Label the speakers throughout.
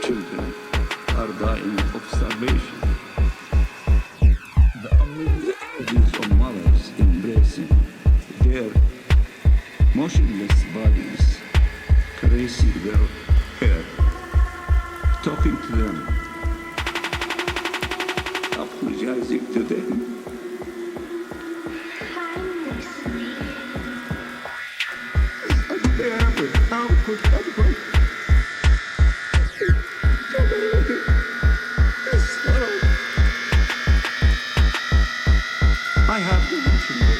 Speaker 1: Children are dying of starvation. The only images of mothers embracing their motionless bodies, caressing their hair, talking to them, apologizing to them. I have the children.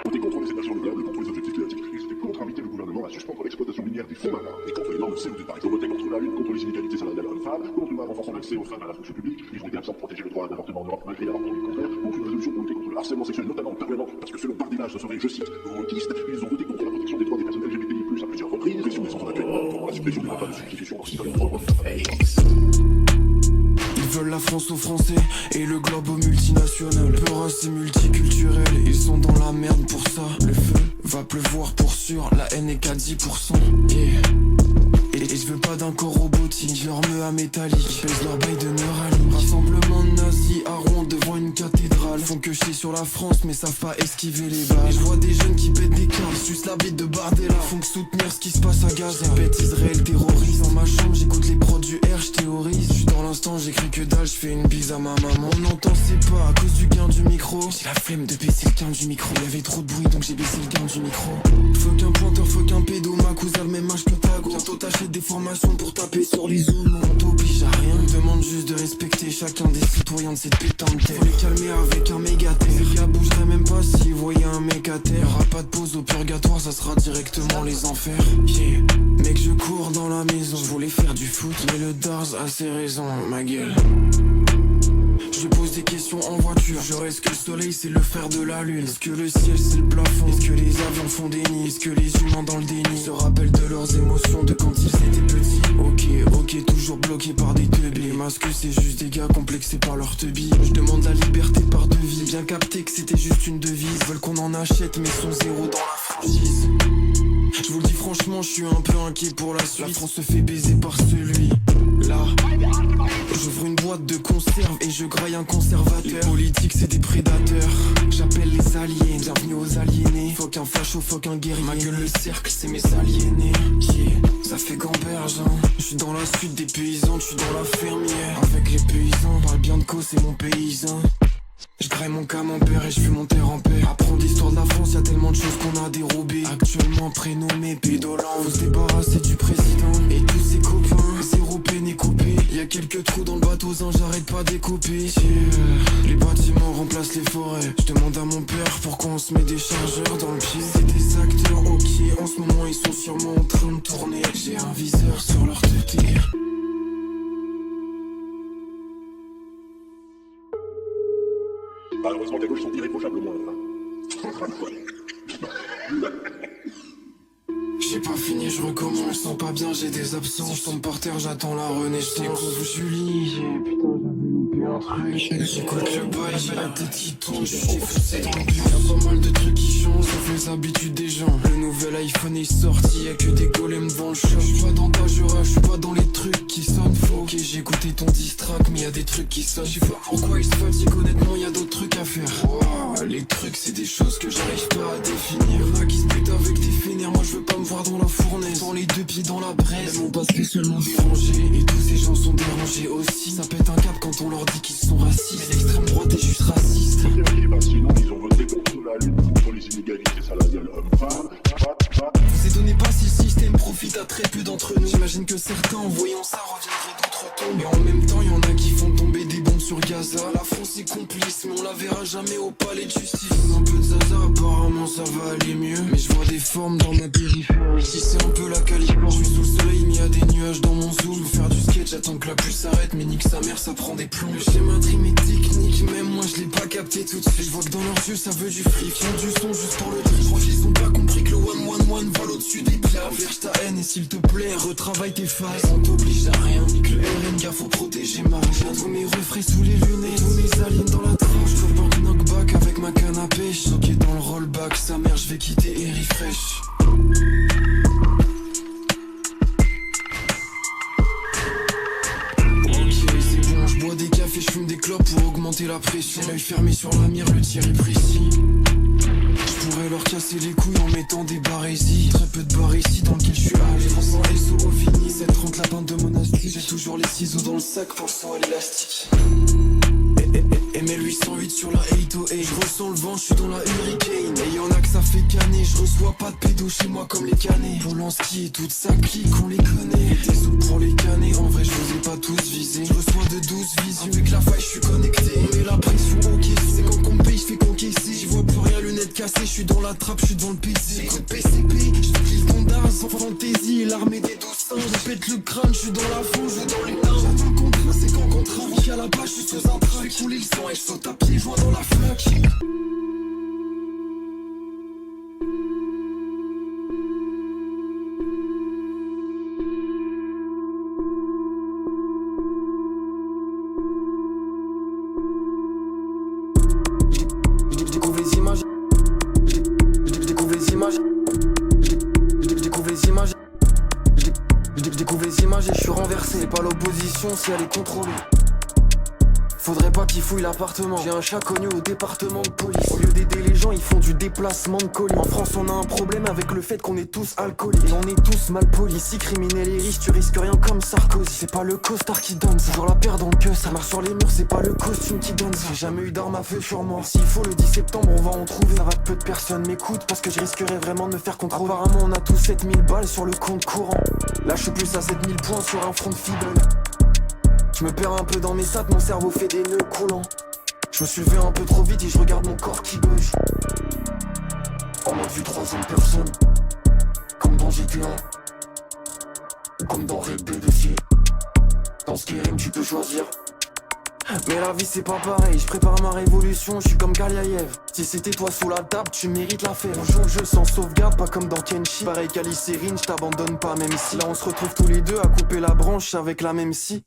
Speaker 2: Voter contre les énergies renouvelables, contre les objectifs climatiques, ils étaient contre inviter le gouvernement à suspendre l'exploitation minière des fonds marins et contre les normes CO2 par exemple. Voter contre la lutte contre les inégalités salariales hommes-femmes, contre le renforcement de l'accès aux femmes à la fonction publique, ils ont été absents de protéger le droit à l'avortement en Europe malgré l'avortement du contraire, contre une résolution pour lutter contre le harcèlement sexuel, notamment permanent, parce que selon Bardinage, ce serait, je cite, wokiste, ils ont voté contre la protection des droits des personnes LGBTI+, à plusieurs reprises, pression des centres d'accueil, pour la suppression des repas de substitution dans le système de droits.
Speaker 3: Ils veulent la France aux Français et le globe aux multinationales. Peu race et multiculturel, ils sont dans la merde pour ça. Le feu va pleuvoir pour sûr, la haine est qu'à 10%. Yeah. Et je veux pas d'un corps robotique, je leur mets à métallique, pèse leur bail de Neuralink. Rassemblement de nazis à Rouen devant une cathédrale. Font que chier sur la France mais savent pas esquiver les balles. Et je vois des jeunes qui pètent des câbles, sucent la bite de Bardella. Font que soutenir ce qui se passe à Gaza. Répète Israël terrorise. Dans ma chambre j'écoute les prods du R, je théorise. Je suis dans l'instant, j'écris que dalle, je fais une bise à ma maman. On n'entend c'est pas à cause du gain du micro. J'ai la flemme de baisser le gain du micro. Il y avait trop de bruit donc j'ai baissé le gain du micro. Faut qu'un pointeur, faut qu'un pédo, ma cousin a le même âge que ta go. Bientôt t'achètes des formations pour taper sur les zooms. On t'oblige à rien, on demande juste de respecter chacun des citoyens de cette putain de terre. Faut les calmer avec un méga terre. Ces gars bougeraient même pas s'ils voyaient un mec à terre. Y'aura pas de pause au purgatoire, ça sera directement les enfers. Yeah. Mec je cours dans la maison, je voulais faire du foot, mais le Dars a ses raisons, ma gueule. Je pose des questions en voiture. Genre est-ce que le soleil c'est le frère de la lune? Est-ce que le ciel c'est le plafond? Est-ce que les avions font des nids? Est-ce que les humains dans le déni se rappellent de leurs émotions de quand ils étaient petits? Ok, toujours bloqués par des teubés. Les masques c'est juste des gars complexés par leur teubie. Je demande la liberté par devis. Bien capté que c'était juste une devise. Veulent qu'on en achète mais sont zéro dans la franchise. Je vous le dis franchement, je suis un peu inquiet pour la suite. La France se fait baiser par celui là. J'ouvre une boîte de conserve et je graille un conservateur. Les politiques c'est des prédateurs. J'appelle les aliens, bienvenue aux aliénés. Faut qu'un facho, faut qu'un guerrier. Ma gueule le cercle c'est mes aliénés. Yeah, ça fait gamberge hein. Je suis dans la suite des paysans, je suis dans la fermière. Avec les paysans, parle bien de cause c'est mon paysan. Je graille mon camembert et je fume mon terre en paix. Apprendre l'histoire de la France, y'a tellement de choses qu'on a dérobées. Actuellement prénommé pédolant. Faut se débarrasser du président et tous ses copains. Zéro peine est coupé. Y'a quelques trous dans le bateau, j'arrête pas d'écouper. Yeah. Les bâtiments remplacent les forêts. Je demande à mon père pourquoi on se met des chargeurs dans le pied. C'est des acteurs, ok. En ce moment ils sont sûrement en train de tourner. J'ai un viseur sur leur tête.
Speaker 2: Malheureusement, les gauches sont irréprochablement.
Speaker 3: J'ai pas fini, je recommence, je sens pas bien, j'ai des absences. Je tombe par terre, j'attends la renaissance. J'écoute Julie, putain j'avais loupé un truc. J'écoute le bail, j'ai la tête qui tourne, je suis foncé dans le but. Y'a pas mal de trucs qui changent, sauf les habitudes des gens. Le nouvel iPhone est sorti, y'a que des golems devant le shop. J'suis pas dans ta jura, j'suis pas dans les trucs qui sonnent faux. Ok j'ai écouté ton distract, mais y'a des trucs qui sonnent. J'sais pas pourquoi ils se fatiguent, honnêtement y'a d'autres trucs à faire. Wow, les trucs c'est des choses que j'arrive pas à définir. Y'en a qui se butent avec des fainéants, moi je veux pas me voir dans la fournaise. Dans les deux pieds dans la braise, elles m'ont pas spécialement dérangé. Et tous ces gens sont dérangés aussi. Ça pète un cap quand on leur dit qu'ils sont racistes. Mais l'extrême droite est juste raciste.
Speaker 2: Sinon ils ont voté contre la lutte contre les inégalités salariales hommes-femmes.
Speaker 3: Vous étonnez pas si le système profite à très peu d'entre nous. J'imagine que certains en voyant ça reviendraient d'autres temps. Mais en même temps y'en a qui font tomber des bombes sur Gaza. La France ses complices, mais on la verra jamais au palais de justice. Un peu de zaza, apparemment ça va aller mieux, mais je vois des formes dans ma périphérie. Ici c'est un peu la Californie. Je suis sous le soleil, mais y a des nuages dans mon zoom. Je veux faire du skate, j'attends que la pluie s'arrête, mais nique sa mère, ça prend des plombs. Le schéma dream est technique, même moi je l'ai pas capté tout de suite. Je vois que dans leurs yeux ça veut du fric, ils ont du son juste pour le tri. Je crois qu'ils ont pas compris que le 1-1-1 vole au-dessus des piafs. Verge ta haine et s'il te plaît, retravaille tes phases. On t'oblige à rien, nique le RNG, faut protéger ma vie. Tous mes refrains sous les lunettes, tous mes aliens dans la tranche. Je porte knockback avec ma canne à pêche. Choqué dans le rollback, sa mère, je vais quitter et refresh. Je bois des cafés, je fume des clopes pour augmenter la pression. L'œil fermé sur la mire, le tir est précis. Je pourrais leur casser les couilles en mettant des barésies. Très peu de barres ici dans lequel je suis âgé. 300 SO au fini, 730 la pinte de monastique. J'ai toujours les ciseaux dans le sac pour le sang à l'élastique. ML808 sur la 808. Je ressens le vent, je suis dans la hurricane. Et y'en a que ça fait canner. Je reçois pas de pédo chez moi comme les canets. Polanski et toute sa clique, on les connaît. Des sous pour les canets. En vrai, je vous ai pas tous visés. Je reçois de 12 visions. Avec la faille, je suis connecté. On met la pression, ok. C'est quand qu'on me paye, je fais qu'encaisser. J'y vois plus rien, lunettes cassées. Je suis dans la trappe, je suis devant le PC. Écoute PCP, je te glisse ton dard sans fantaisie. L'armée des 12 singes, je pète le crâne. Je suis dans la foule, je joue dans les larmes. J'attends le contrat, c'est quand qu'on travaille. À la base, je suis sous un train. Je fais couler le sang et je saute à pieds joints dans la flaque. Je découvre les images. Je découvre les images. Je découvre les images. Je découvre les images et je suis renversé. C'est pas l'opposition si elle est contrôlée. Faudrait pas qu'ils fouillent l'appartement. J'ai un chat connu au département de police. Au lieu d'aider les gens, ils font du déplacement de colis. En France, on a un problème avec le fait qu'on est tous alcooliques. Et on est tous mal polis. Si criminel et riche, tu risques rien comme Sarkozy. C'est pas le costard qui donne, c'est toujours la paire dans le queue. Ça marche sur les murs, c'est pas le costume qui donne. J'ai jamais eu d'arme à feu sur moi. S'il faut le 10 septembre, on va en trouver. Ça va que peu de personnes m'écoutent parce que je risquerais vraiment de me faire contrôler. Apparemment, on a tous 7000 balles sur le compte courant. Là, je suis plus à 7000 points sur un front de Fidel. Je me perds un peu dans mes stats, mon cerveau fait des nœuds coulants. Je me suis levé un peu trop vite et je regarde mon corps qui bouge. En mode vue troisième personne, comme dans GTA, ou comme dans Red Dead aussi. Dans Skyrim tu peux choisir. Mais la vie c'est pas pareil, je prépare ma révolution, je suis comme Kaliaev. Si c'était toi sous la table, tu mérites la faire. On joue le jeu sans sauvegarde, pas comme dans Kenshi. Pareil qu'Alicérine, je t'abandonne pas même si. Là on se retrouve tous les deux à couper la branche avec la même scie.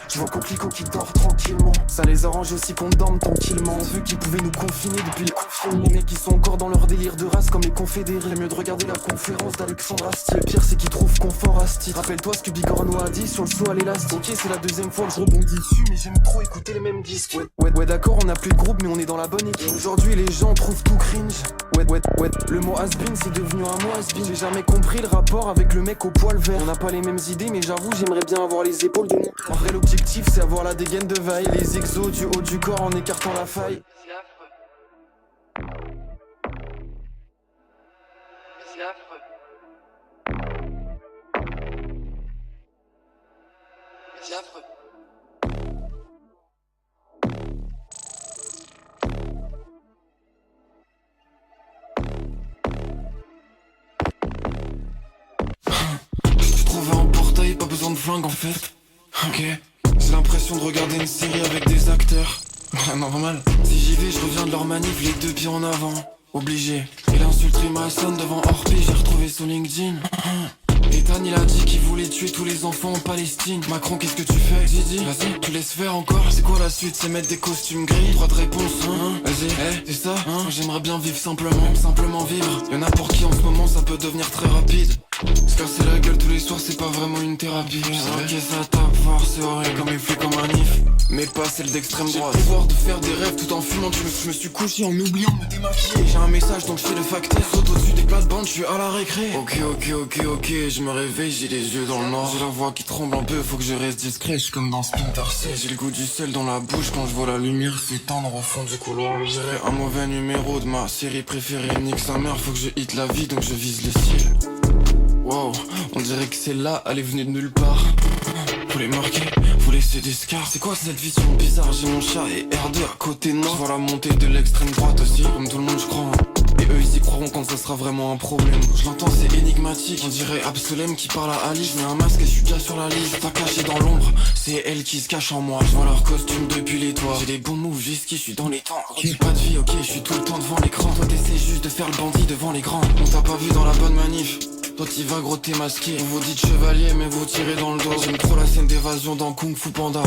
Speaker 3: Je vois Coquelicot qui dort tranquillement. Ça les arrange aussi qu'on dorme tranquillement. Ceux qui pouvaient nous confiner depuis le confinement. Les mecs qui sont encore dans leur délire de race comme les confédérés. C'est mieux de regarder la conférence d'Alexandre Astier. Le pire c'est qu'ils trouvent confort à ce titre. Rappelle-toi ce que Bigorneau a dit sur le saut à l'élastique. Ok, c'est la deuxième fois que je rebondis dessus, mais j'aime trop écouter les mêmes disques. Ouais, d'accord, on a plus de groupe mais on est dans la bonne équipe. Aujourd'hui les gens trouvent tout cringe. Ouais, le mot has-been c'est devenu un mot has-been. J'ai jamais compris le rapport avec le mec au poil vert. On n'a pas les mêmes idées mais j'avoue j'aimerais bien avoir les épaules de mon. En vrai l'objectif c'est avoir la dégaine de vaille. Les exos du haut du corps en écartant la faille.
Speaker 4: C'est affreux. C'est affreux.
Speaker 3: Je te trouvais en portail, pas besoin de flingue en fait. Ok. J'ai l'impression de regarder une série avec des acteurs. Normal. Si j'y vais, je reviens de leur manif, les deux pieds en avant. Obligé. Il insulte Rimasson devant Orpi, j'ai retrouvé son LinkedIn. Ethan il a dit qu'il voulait tuer tous les enfants en Palestine. Macron qu'est-ce que tu fais? Didi, vas-y, tu laisses faire encore. C'est quoi la suite? C'est mettre des costumes gris. 3 de réponses, vas-y, c'est ça, Moi j'aimerais bien vivre simplement vivre. Y'en a pour qui en ce moment ça peut devenir très rapide. Se casser la gueule tous les soirs c'est pas vraiment une thérapie. Ok ça tape fort, c'est horrible comme il fait comme un if. Mais pas celle d'extrême droite. J'ai le pouvoir de faire des rêves tout en fumant. Je me suis couché en oubliant de me démaquiller. J'ai un message donc je fais le facteur. Saute au-dessus des plate-bande, je suis à la récré. Ok, je me réveille, j'ai les yeux dans le noir. J'ai la voix qui tremble un peu, faut que je reste discret. Je suis comme dans Splinter Cell. J'ai le goût du sel dans la bouche quand je vois la lumière s'éteindre au fond du couloir. J'irai un mauvais numéro de ma série préférée. Nique sa mère, faut que je hit la vie, donc je vise le ciel. Wow, on dirait que c'est là, elle est venue de nulle part. Faut les marquer, faut laisser des scars. C'est quoi cette vision bizarre? J'ai mon chat et R2 à côté de moi. Je vois la montée de l'extrême droite aussi, comme tout le monde je crois. Et eux ils y croiront quand ça sera vraiment un problème. Je l'entends, c'est énigmatique, on dirait Absolem qui parle à Ali. Je mets un masque et je suis déjà sur la liste. Pas caché dans l'ombre, c'est elle qui se cache en moi. Je vois leur costume depuis les toits. J'ai des bons moves jusqu'ici, je suis dans les temps. J'ai pas de vie, ok, je suis tout le temps devant l'écran. Toi t'essaies juste de faire le bandit devant les grands. On t'a pas vu dans la bonne manif. Toi t'y vas gros, t'es masqué. Vous vous dites chevalier mais vous tirez dans le dos. J'aime trop la scène d'évasion dans Kung Fu Panda.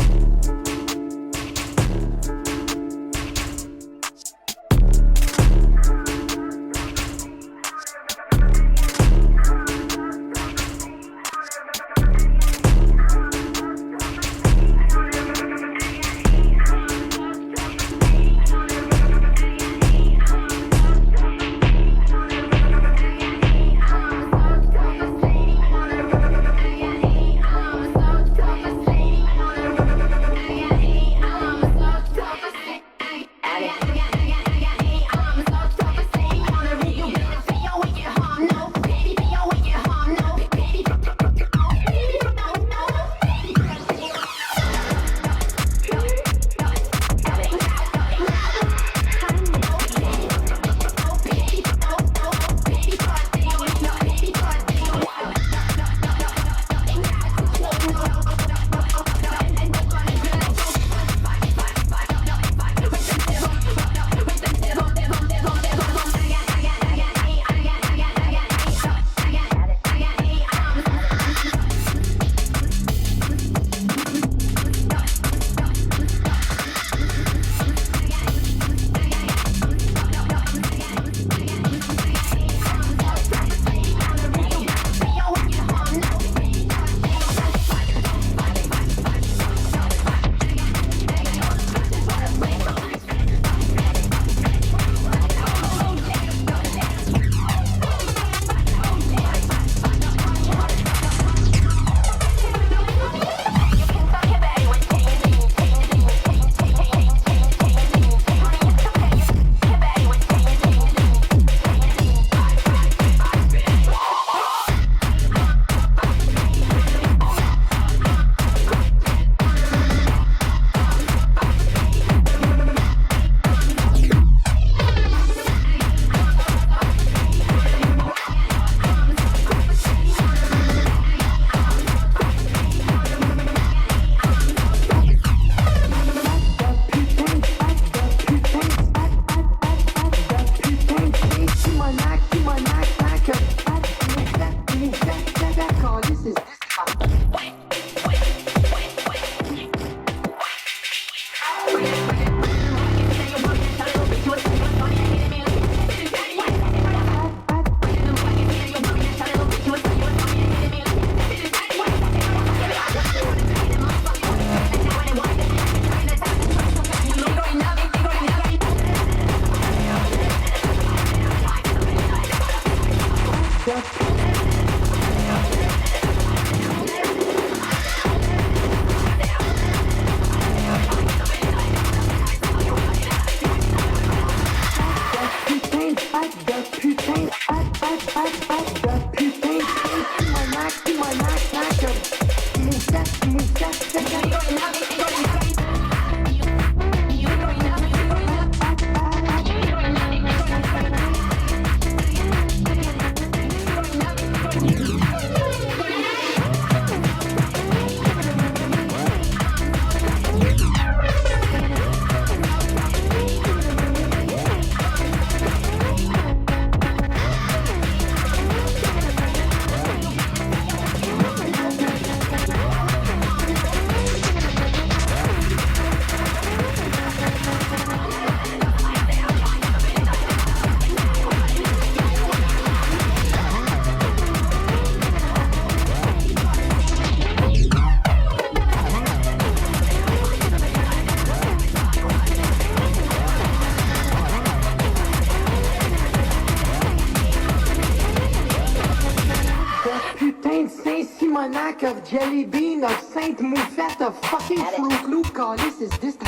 Speaker 5: almanac of jelly bean, of Sainte Moufette, of fucking Fruit Loop, calice, is this the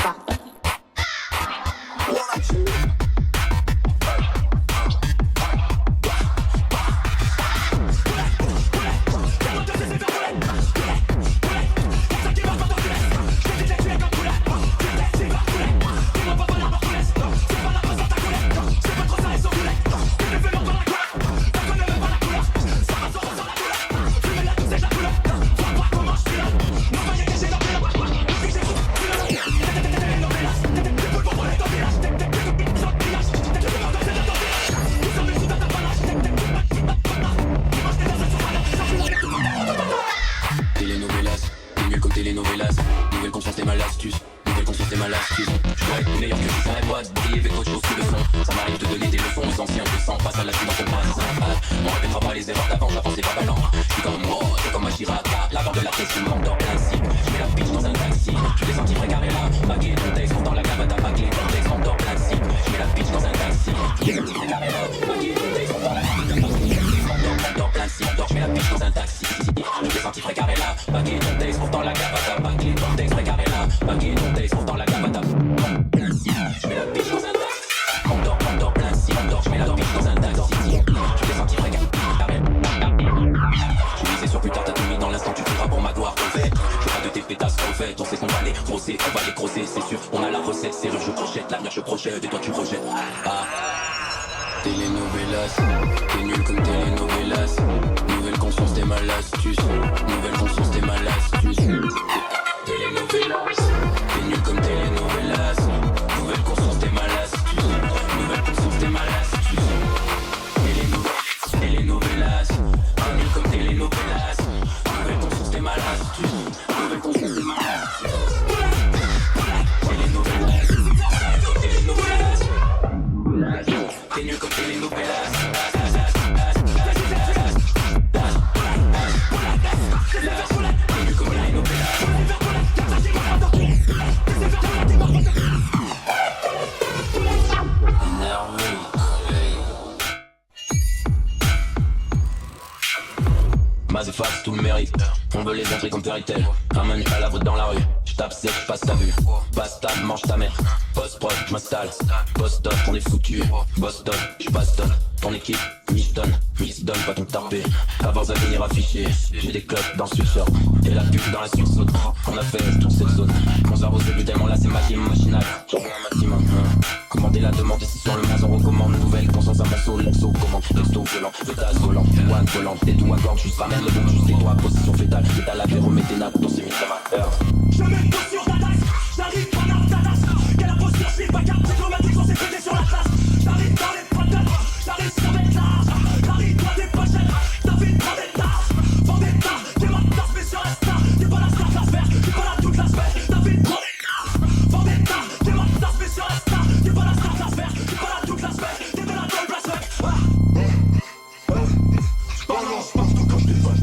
Speaker 3: Telenovelas, t'es nul comme telenovelas. Nouvelle conscience, t'es mal astuce. Nouvelle conscience, t'es mal astuce. Je pourrais être meilleur que tu savais pas de briller avec autre chose sous le fond. Ça m'arrive de donner des leçons aux anciens. Je sens pas ça là, je suis dans ton passé. On répétera pas les erreurs d'avant, j'avance pas ballon. Je suis comme moi, c'est comme Machiraka. La barre de la tête, je m'endors principe. Je mets la bitch dans un taxi. Je descends vrai carré là. Bagué ton texte, pourtant la gamme t'as bagué ton texte, m'endors principe. Je mets la bitch dans un taxi. Je descends vrai carré là. Bagué ton texte, pourtant la gamme t'as bagué ton texte, m'endors principe. Je mets la bitch dans un taxi. Je descends vrai carré là. Bagué ton texte, pourtant la gamme t'as bagué ton texte, vrai carré là. Bagué ton texte, pourtant la gamme t'as principe. Je mets la bitch dans un taxi. M'endors principe. Je mets la bitch dans un taxi. Je descends vrai carré là. Je misais sur plus tard, t'as tout mis dans l'instant, tu feras pour ma gloire, on fait. Je veux pas de tes pétasses, on fait. On sait qu'on va les grosser, on va les grosser, c'est sûr. On a la recette, serrure, je projette, l'avenir, je projette, et toi tu rejettes. Ah. Telenovelas, t'es nul comme telenovelas. Nouvelle conscience, t'es mal astuce. Nouvelle conscience, t'es mal astuce. Telenovelas, t'es nul comme telenovelas. Nouvelle conscience, t'es mal astuce. Nouvelle conscience, t'es mal astuce. Telenovelas, t'es nul comme telenovelas. Nouvelle conscience, t'es mal astuce. Nouvelle conscience, t'es mal astuce. Telenovelas, t'es nul comme telenovelas. Mazefast, tout le mérite. On veut les entrer comme fairy tale. Un menu à la voûte dans la rue. J'tape sec, j'passe ta vue. Passe table, mange ta mère. Post-prod, j'm'installe. Post-top, on est foutu. Boston, j'bastonne. Ton équipe, Miss donne pas ton tarpé. Avant à venir afficher. J'ai des clopes dans le suceur. Et la pub dans la suite saute. On a fait toute cette zone. Mon cerveau c'est plus tellement là, c'est machinal. J'envoie un maximum. Commandez la demande, ici sur le moins on recommande. Nouvelle conscience à morceau, l'exo, commande. Texto violent, état volant, one volant. T'es tout à corde, juste ramène le bon, juste les doigts. Position fétale, état apéro, mettez nappe, ton sémi comme un heure.
Speaker 6: Je mets une posture d'adax, j'arrive pas dans ta tasse. Quelle la posture, je suis pas carte diplomatique, on s'est pété sur la place. J'arrive dans les patates, j'arrive sur des tasses. J'arrive dans des pochettes, David prend des tasses. Vendetta, t'es ma tasse, mais sur la star. T'es pas la star de la sphère, t'es pas là toute la semaine. David prend des tasses. Vendetta, t'es ma tasse, mais sur la star. T'es pas la star de la sphère, t'es pas là toute la semaine. T'es pas là dans le blasphème. Balance partout quand je défends.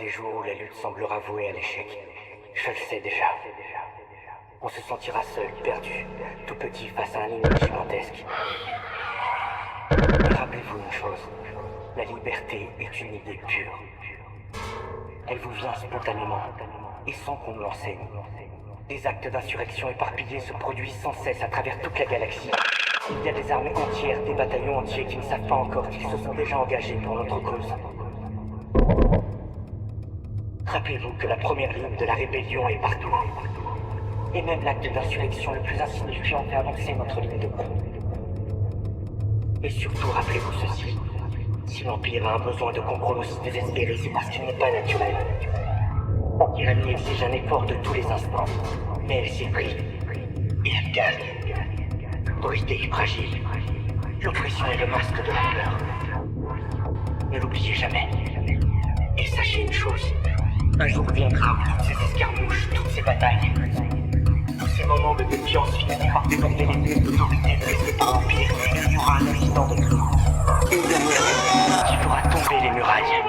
Speaker 7: des jours où la lutte semblera vouée à l'échec. Je le sais déjà. On se sentira seul, perdu, tout petit face à un ennemi gigantesque. Mais rappelez-vous une chose, la liberté est une idée pure. Elle vous vient spontanément, et sans qu'on nous l'enseigne. Des actes d'insurrection éparpillés se produisent sans cesse à travers toute la galaxie. Il y a des armées entières, des bataillons entiers qui ne savent pas encore qu'ils se sont déjà engagés pour notre cause. Rappelez-vous que la première ligne de la rébellion est partout. Et même l'acte d'insurrection le plus insignifiant fait avancer notre ligne de compte. Et surtout, rappelez-vous ceci. Si l'Empire a un besoin de compromis aussi désespéré, c'est parce qu'il n'est pas naturel. La tyrannie exige un effort de tous les instants, mais elle s'y prie. Et elle gagne. Brutée et fragile. L'oppression est le masque de la peur. Ne l'oubliez jamais. Et sachez une chose. Un jour viendra où toutes ces escarmouches, toutes ces batailles, tous ces moments de défiance finiront par déborder les murs d'autorité de l'esprit de l'Empire. Il y aura un instant de plus. Une dernière réponse qui fera tomber les murailles.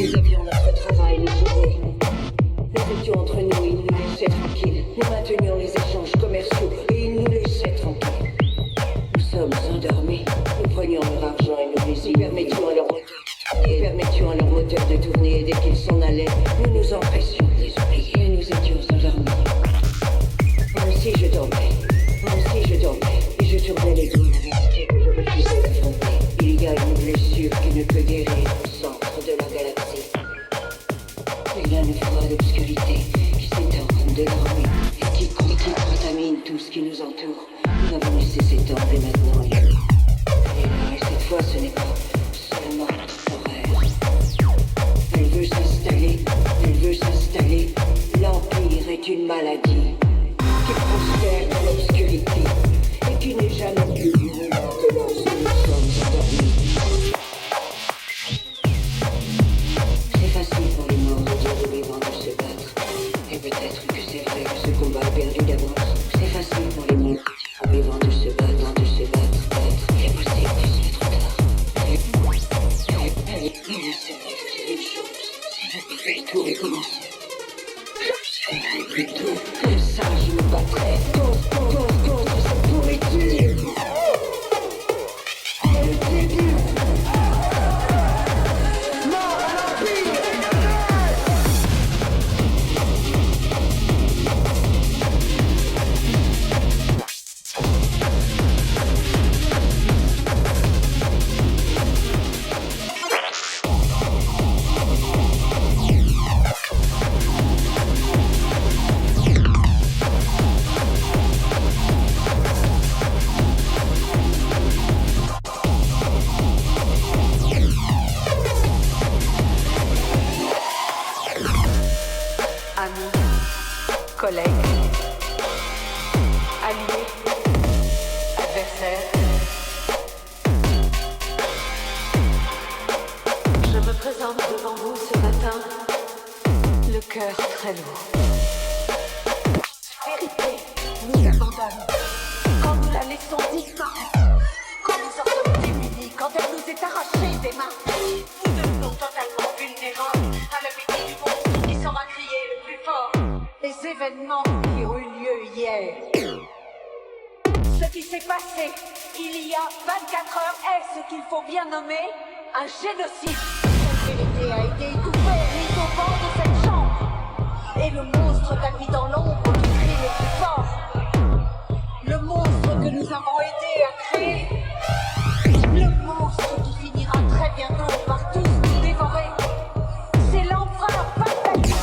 Speaker 8: Nous avions notre travail, nous aurons. tout ce qui nous entoure. Nous avons laissé cet ordre et maintenant elle est là. Et cette fois, ce n'est pas seulement temporaire. Elle veut s'installer. L'Empire est une maladie qui prospère dans l'obscurité et qui n'est jamais plus virulente lorsque nous sommes endormis. C'est facile pour les morts de dire aux vivants de se battre. Et peut-être que c'est vrai que ce combat est perdu d'avance. C'est facile pour les morts aux vivants de se battre. Il est possible que ce soit trop tard. Mais c'est vrai que c'est une chose. Si je pouvais tout recommencer. Plutôt que ça, je me battrais contre cette pourriture. Le début. Mort à l'Empire.
Speaker 9: Collègues, alliés, adversaires, je me présente devant vous ce matin, le cœur très lourd. Vérité nous abandonne quand nous la laissons disparaître, quand nous en sommes démunis, quand elle nous est arrachée des mains. Nous devenons totalement vulnérables à la mépris du monde qui saura crier le plus fort. Les événements qui ont eu lieu hier. Ce qui s'est passé il y a 24 heures est ce qu'il faut bien nommer un génocide. Cette vérité a été étouffée et mise au bord de cette chambre. Et le monstre tapis dans l'ombre qui crie le plus fort. Le monstre que nous avons aidé à créer. Le monstre qui finira très bientôt par tous nous dévorer. C'est l'empereur Palpatine.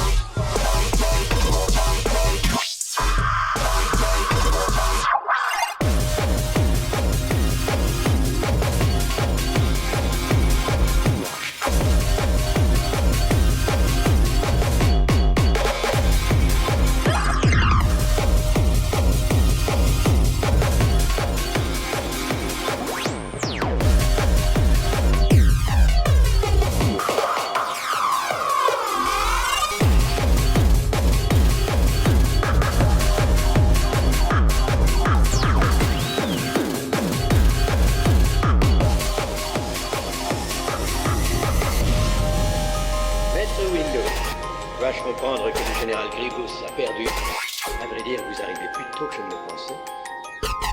Speaker 10: Dois-je comprendre que le général Grievous a perdu? À vrai dire, vous arrivez plus tôt que je ne le pensais.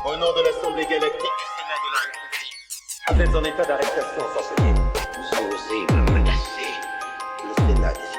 Speaker 11: Au nom de l'Assemblée galactique du Sénat de la République, vous êtes en état d'arrestation, chancelier.
Speaker 10: Vous osez me menacer?
Speaker 11: Le Sénat décide